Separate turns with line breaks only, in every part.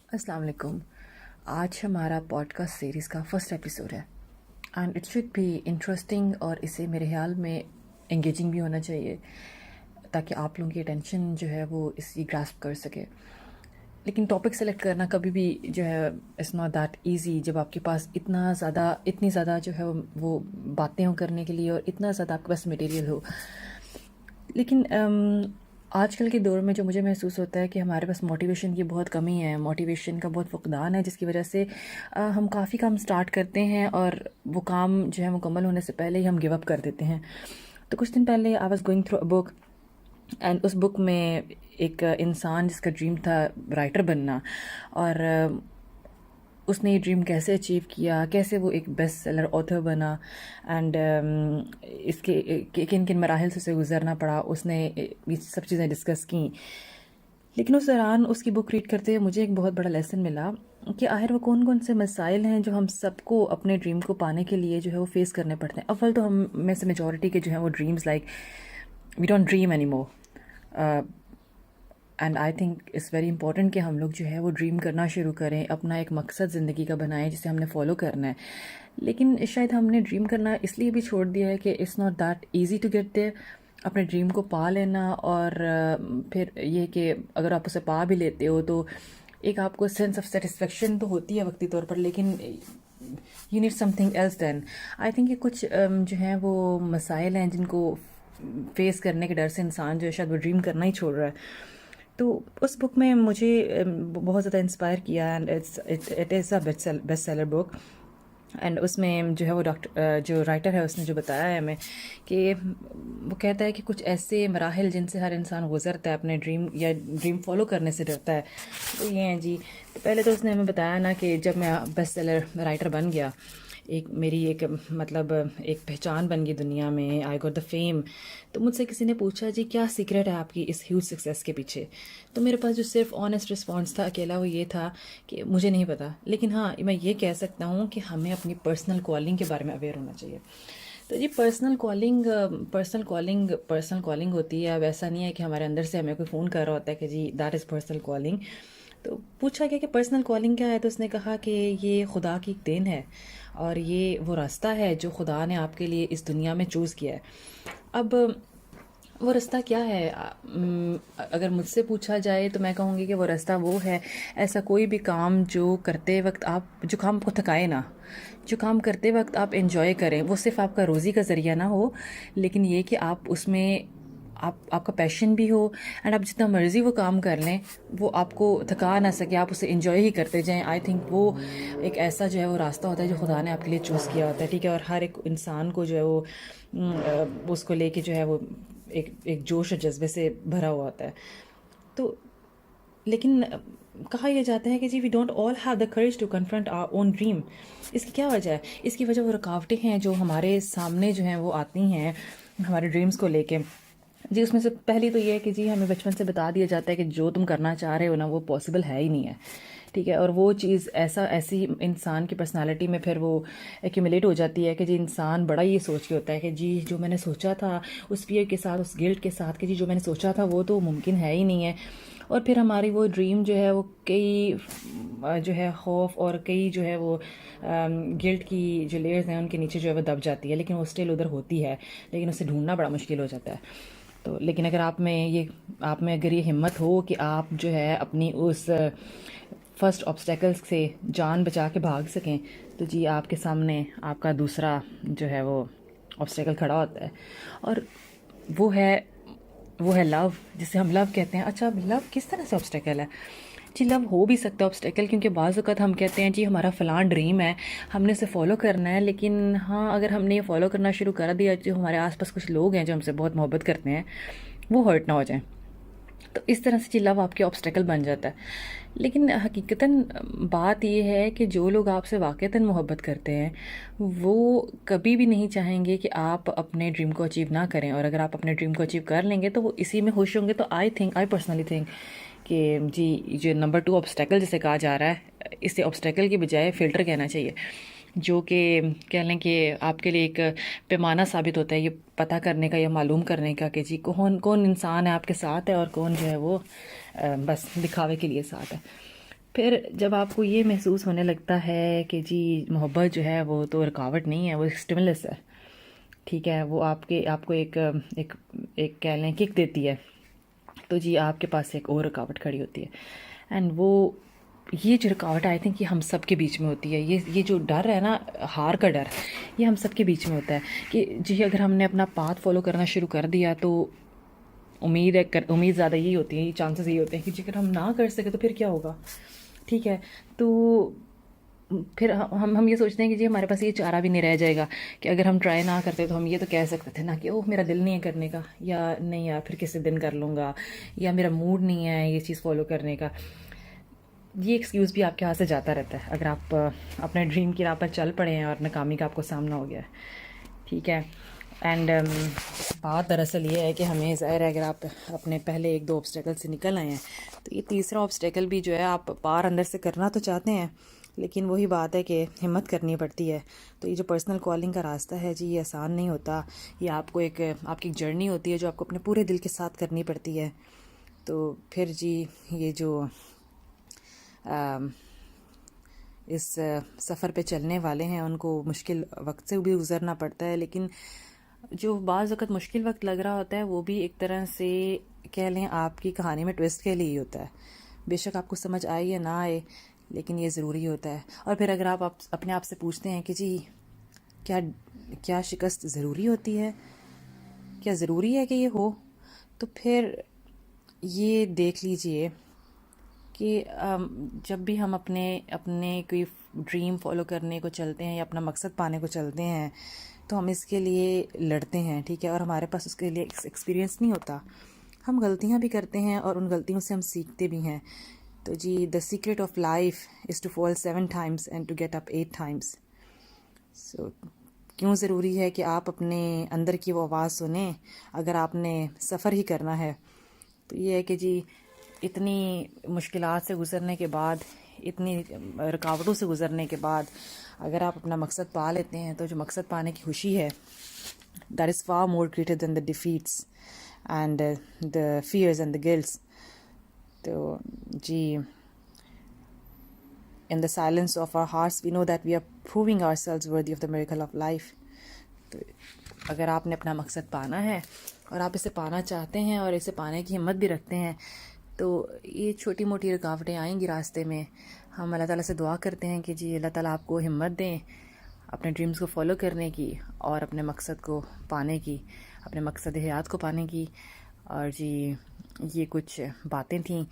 السلام علیکم. آج ہمارا پوڈ کاسٹ سیریز کا فرسٹ ایپیسوڈ ہے and it should be interesting اور اسے میرے خیال میں انگیجنگ بھی ہونا چاہیے تاکہ آپ لوگوں کی اٹینشن جو ہے وہ اسی گراسپ کر سکے. لیکن ٹاپک سلیکٹ کرنا کبھی بھی جو ہے اٹس ناٹ دیٹ ایزی جب آپ کے پاس اتنی زیادہ جو ہے وہ باتیں ہوں کرنے کے لیے اور اتنا زیادہ آپ کے پاس مٹیریل ہو. لیکن آج کل کے دور میں جو مجھے محسوس ہوتا ہے کہ ہمارے پاس موٹیویشن کی بہت کمی ہے، موٹیویشن کا بہت فقدان ہے، جس کی وجہ سے ہم کافی کام سٹارٹ کرتے ہیں اور وہ کام جو ہے مکمل ہونے سے پہلے ہی ہم گیو اپ کر دیتے ہیں. تو کچھ دن پہلے I was going through a book and اس بک میں ایک انسان جس کا ڈریم تھا رائٹر بننا، اور اس نے یہ ڈریم کیسے اچیو کیا، کیسے وہ ایک بیسٹ سیلر آتھر بنا، اینڈ اس کے کن کن مراحل سے اسے گزرنا پڑا. اس نے یہ سب چیزیں ڈسکس کیں. لیکن اس دوران اس کی بک ریڈ کرتے ہوئے مجھے ایک بہت بڑا لیسن ملا کہ آخر وہ کون کون سے مسائل ہیں جو ہم سب کو اپنے ڈریم کو پانے کے لیے جو ہے وہ فیس کرنے پڑتے ہیں. اول تو ہم میں سے میجورٹی کے جو ہیں وہ dreams like we don't dream anymore. And I think it's very important کہ ہم لوگ جو ہے وہ ڈریم کرنا شروع کریں، اپنا ایک مقصد زندگی کا بنائیں جسے ہم نے فالو کرنا ہے. لیکن شاید ہم نے ڈریم کرنا اس لیے بھی چھوڑ دیا ہے کہ it's not that easy to get there. اپنے ڈریم کو پا لینا اور پھر یہ کہ اگر آپ اسے پا بھی لیتے ہو تو ایک آپ کو سینس آف سیٹسفیکشن تو ہوتی ہے وقتی طور پر، لیکن you need something else then. I think کہ کچھ جو ہیں وہ مسائل ہیں جن کو فیس کرنے کے ڈر سے انسان جو ہے شاید وہ ڈریم کرنا ہی چھوڑ رہا ہے. تو اس بک میں مجھے بہت زیادہ انسپائر کیا and it is a best seller book. And اس میں جو ہے وہ جو رائٹر ہے اس نے جو بتایا ہے ہمیں کہ وہ کہتا ہے کہ کچھ ایسے مراحل جن سے ہر انسان گزرتا ہے اپنے ڈریم یا ڈریم فالو کرنے سے ڈرتا ہے. تو یہ ہیں جی. پہلے تو اس نے ہمیں بتایا نا کہ جب میں بیسٹ سیلر رائٹر بن گیا، میری ایک مطلب ایک پہچان بن گئی دنیا میں، آئی گاٹ دا فیم. تو مجھ سے کسی نے پوچھا جی کیا سیکرٹ ہے آپ کی اس ہیوج سکسیس کے پیچھے؟ تو میرے پاس جو صرف آنیسٹ رسپانس تھا اکیلا وہ یہ تھا کہ مجھے نہیں پتا، لیکن ہاں میں یہ کہہ سکتا ہوں کہ ہمیں اپنی پرسنل کالنگ کے بارے میں اویئر ہونا چاہیے. تو جی پرسنل کالنگ ہوتی ہے. اب ایسا نہیں ہے کہ ہمارے اندر سے ہمیں کوئی فون کر رہا ہوتا ہے کہ جی دیٹ از پرسنل کالنگ. تو پوچھا گیا کہ پرسنل کالنگ کیا ہے، تو اس نے کہا کہ یہ خدا کی ایک دین ہے اور یہ وہ راستہ ہے جو خدا نے آپ کے لیے اس دنیا میں چوز کیا ہے. اب وہ راستہ کیا ہے؟ اگر مجھ سے پوچھا جائے تو میں کہوں گی کہ وہ راستہ وہ ہے ایسا کوئی بھی کام جو کرتے وقت جو کام کو تھکائے نہ، جو کام کرتے وقت آپ انجوائے کریں. وہ صرف آپ کا روزی کا ذریعہ نہ ہو، لیکن یہ کہ آپ اس میں آپ کا پیشن بھی ہو اینڈ آپ جتنا مرضی وہ کام کر لیں وہ آپ کو تھکا نہ سکے، آپ اسے انجوائے ہی کرتے جائیں. آئی تھنک وہ ایک ایسا جو ہے وہ راستہ ہوتا ہے جو خدا نے آپ کے لیے چوز کیا ہوتا ہے. ٹھیک ہے، اور ہر ایک انسان کو جو ہے وہ اس کو لے کے جو ہے وہ ایک جوش اور جذبے سے بھرا ہوا ہوتا ہے. تو لیکن کہا یہ جاتا ہے کہ جی we don't all have the courage to confront our own dream. اس کی کیا وجہ ہے؟ اس کی وجہ وہ رکاوٹیں ہیں جو ہمارے سامنے جو ہیں وہ آتی ہیں ہمارے ڈریمز کو لے کے. جی اس میں سے پہلی تو یہ ہے کہ جی ہمیں بچپن سے بتا دیا جاتا ہے کہ جو تم کرنا چاہ رہے ہو نا وہ پاسبل ہے ہی نہیں ہے. ٹھیک ہے، اور وہ چیز ایسی انسان کی پرسنالٹی میں پھر وہ ایکیومولیٹ ہو جاتی ہے کہ جی انسان بڑا یہ سوچ کے ہوتا ہے کہ جی جو میں نے سوچا تھا اس فیئر کے ساتھ، اس گلٹ کے ساتھ کہ جی جو میں نے سوچا تھا وہ تو ممکن ہے ہی نہیں ہے. اور پھر ہماری وہ ڈریم جو ہے وہ کئی جو ہے خوف اور کئی جو ہے وہ گلٹ کی جو لیئرز ہیں ان کے نیچے جو ہے وہ دب جاتی ہے، لیکن وہ اسٹل ادھر ہوتی ہے، لیکن اسے ڈھونڈنا بڑا مشکل ہو جاتا ہے. تو لیکن اگر آپ میں اگر یہ ہمت ہو کہ آپ جو ہے اپنی اس فرسٹ آبسٹیکلس سے جان بچا کے بھاگ سکیں، تو جی آپ کے سامنے آپ کا دوسرا جو ہے وہ آبسٹیکل کھڑا ہوتا ہے، اور وہ ہے لو، جسے ہم لو کہتے ہیں. اچھا لو کس طرح سے آبسٹیکل ہے؟ جی لو ہو بھی سکتا ہے آبسٹیکل، کیونکہ بعض اوقات ہم کہتے ہیں جی ہمارا فلاں ڈریم ہے، ہم نے اسے فالو کرنا ہے، لیکن ہاں اگر ہم نے یہ فالو کرنا شروع کر دیا، جو ہمارے آس پاس کچھ لوگ ہیں جو ہم سے بہت محبت کرتے ہیں وہ ہرٹ نہ ہو جائیں، تو اس طرح سے جی لو آپ کے آبسٹیکل بن جاتا ہے. لیکن حقیقتاً بات یہ ہے کہ جو لوگ آپ سے واقعتاً محبت کرتے ہیں وہ کبھی بھی نہیں چاہیں گے کہ آپ اپنے ڈریم کو اچیو نہ کریں، اور اگر آپ اپنے ڈریم کو اچیو کر لیں گے تو وہ اسی میں خوش ہوں گے. تو آئی پرسنلی تھنک کہ جی جو نمبر 2 آبسٹیکل جسے کہا جا رہا ہے، اسے آبسٹیکل کی بجائے فلٹر کہنا چاہیے، جو کہ کہہ لیں کہ آپ کے لیے ایک پیمانہ ثابت ہوتا ہے یہ پتہ کرنے کا یا معلوم کرنے کا کہ جی کون انسان ہے آپ کے ساتھ ہے اور کون جو ہے وہ بس دکھاوے کے لیے ساتھ ہے. پھر جب آپ کو یہ محسوس ہونے لگتا ہے کہ جی محبت جو ہے وہ تو رکاوٹ نہیں ہے، وہ ایک اسٹیمولس ہے، ٹھیک ہے، وہ آپ کو ایک کہہ لیں کک دیتی ہے، تو جی آپ کے پاس ایک اور رکاوٹ کھڑی ہوتی ہے. اینڈ وہ یہ جو رکاوٹ آئی تھنک یہ ہم سب کے بیچ میں ہوتی ہے. یہ جو ڈر ہے نا، ہار کا ڈر، یہ ہم سب کے بیچ میں ہوتا ہے کہ جی اگر ہم نے اپنا پاتھ فالو کرنا شروع کر دیا تو امید زیادہ یہی ہوتی ہے، یہ چانسز یہی ہوتے ہیں کہ جی اگر ہم نہ کر سکے تو پھر کیا ہوگا. ٹھیک ہے، تو پھر ہم یہ سوچتے ہیں کہ جی ہمارے پاس یہ چارہ بھی نہیں رہ جائے گا کہ اگر ہم ٹرائی نہ کرتے تو ہم یہ تو کہہ سکتے تھے نا کہ اوہ میرا دل نہیں ہے کرنے کا، یا نہیں یار پھر کسی دن کر لوں گا، یا میرا موڈ نہیں ہے یہ چیز فالو کرنے کا. یہ ایکسکیوز بھی آپ کے ہاتھ سے جاتا رہتا ہے اگر آپ اپنے ڈریم کی راہ پر چل پڑے ہیں اور ناکامی کا آپ کو سامنا ہو گیا ہے. ٹھیک ہے، اینڈ بات دراصل یہ ہے کہ ہمیں ظاہر ہے اگر آپ اپنے پہلے 1-2 آبسٹیکل سے نکل آئے ہیں تو یہ تیسرا آبسٹیکل بھی جو ہے آپ پار اندر سے کرنا تو چاہتے ہیں، لیکن وہی بات ہے کہ ہمت کرنی پڑتی ہے. تو یہ جو پرسنل کالنگ کا راستہ ہے جی یہ آسان نہیں ہوتا، یہ آپ کی ایک جرنی ہوتی ہے جو آپ کو اپنے پورے دل کے ساتھ کرنی پڑتی ہے. تو پھر جی یہ جو اس سفر پہ چلنے والے ہیں ان کو مشکل وقت سے بھی گزرنا پڑتا ہے، لیکن جو بعض وقت مشکل وقت لگ رہا ہوتا ہے وہ بھی ایک طرح سے کہہ لیں آپ کی کہانی میں ٹویسٹ کے لیے ہی ہوتا ہے. بے شک آپ کو سمجھ آئے یا نہ آئے لیکن یہ ضروری ہوتا ہے. اور پھر اگر آپ اپنے آپ سے پوچھتے ہیں کہ جی کیا شکست ضروری ہوتی ہے، کیا ضروری ہے کہ یہ ہو، تو پھر یہ دیکھ لیجئے کہ جب بھی ہم اپنے کوئی ڈریم فالو کرنے کو چلتے ہیں یا اپنا مقصد پانے کو چلتے ہیں تو ہم اس کے لیے لڑتے ہیں، ٹھیک ہے، اور ہمارے پاس اس کے لیے ایکسپیرینس نہیں ہوتا. ہم غلطیاں بھی کرتے ہیں اور ان غلطیوں سے ہم سیکھتے بھی ہیں. تو جی the secret of life is to fall 7 times and to get up 8 times. So کیوں ضروری ہے کہ آپ اپنے اندر کی وہ آواز سنیں اگر آپ نے سفر ہی کرنا ہے؟ تو یہ ہے کہ جی اتنی مشکلات سے گزرنے کے بعد، اتنی رکاوٹوں سے گزرنے کے بعد اگر آپ اپنا مقصد پا لیتے ہیں تو جو مقصد پانے کی خوشی ہے that is far more greater than the defeats and the fears and the guilts. تو جی in the silence of our hearts we know that we are proving ourselves worthy of the miracle of life. تو اگر آپ نے اپنا مقصد پانا ہے اور آپ اسے پانا چاہتے ہیں اور اسے پانے کی ہمت بھی رکھتے ہیں تو یہ چھوٹی موٹی رکاوٹیں آئیں گی راستے میں. ہم اللہ تعالیٰ سے دعا کرتے ہیں کہ جی اللہ تعالیٰ آپ کو ہمت دیں اپنے ڈریمز کو فالو کرنے کی اور اپنے مقصد کو پانے کی، اپنے مقصد حیات کو پانے کی. اور جی یہ کچھ باتیں تھیں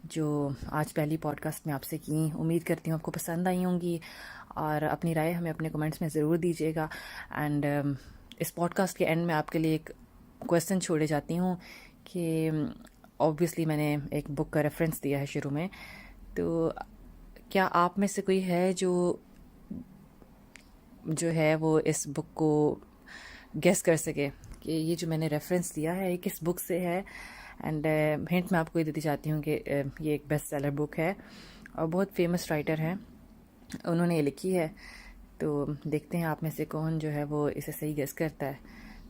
جو آج پہلی پوڈ کاسٹ میں آپ سے کیں. امید کرتی ہوں آپ کو پسند آئی ہوں گی اور اپنی رائے ہمیں اپنے کمنٹس میں ضرور دیجیے گا. اینڈ اس پوڈ کاسٹ کے اینڈ میں آپ کے لیے ایک کویسچن چھوڑے جاتی ہوں کہ اوبویسلی میں نے ایک بک کا ریفرنس دیا ہے شروع میں، تو کیا آپ میں سے کوئی ہے جو ہے وہ اس بک کو گیس کر سکے کہ یہ جو میں نے ریفرنس دیا ہے یہ کس بک سے ہے؟ اینڈ ہنٹ میں آپ کو یہ دیتی چاہتی ہوں کہ یہ ایک بیسٹ سیلر بک ہے اور بہت فیمس رائٹر ہیں، انہوں نے یہ لکھی ہے. تو دیکھتے ہیں آپ میں سے کون جو ہے وہ اسے صحیح گیس کرتا ہے.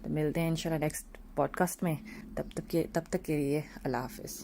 تو ملتے ہیں انشاءاللہ نیکسٹ پوڈ کاسٹ میں. تب تک کے لیے اللہ حافظ.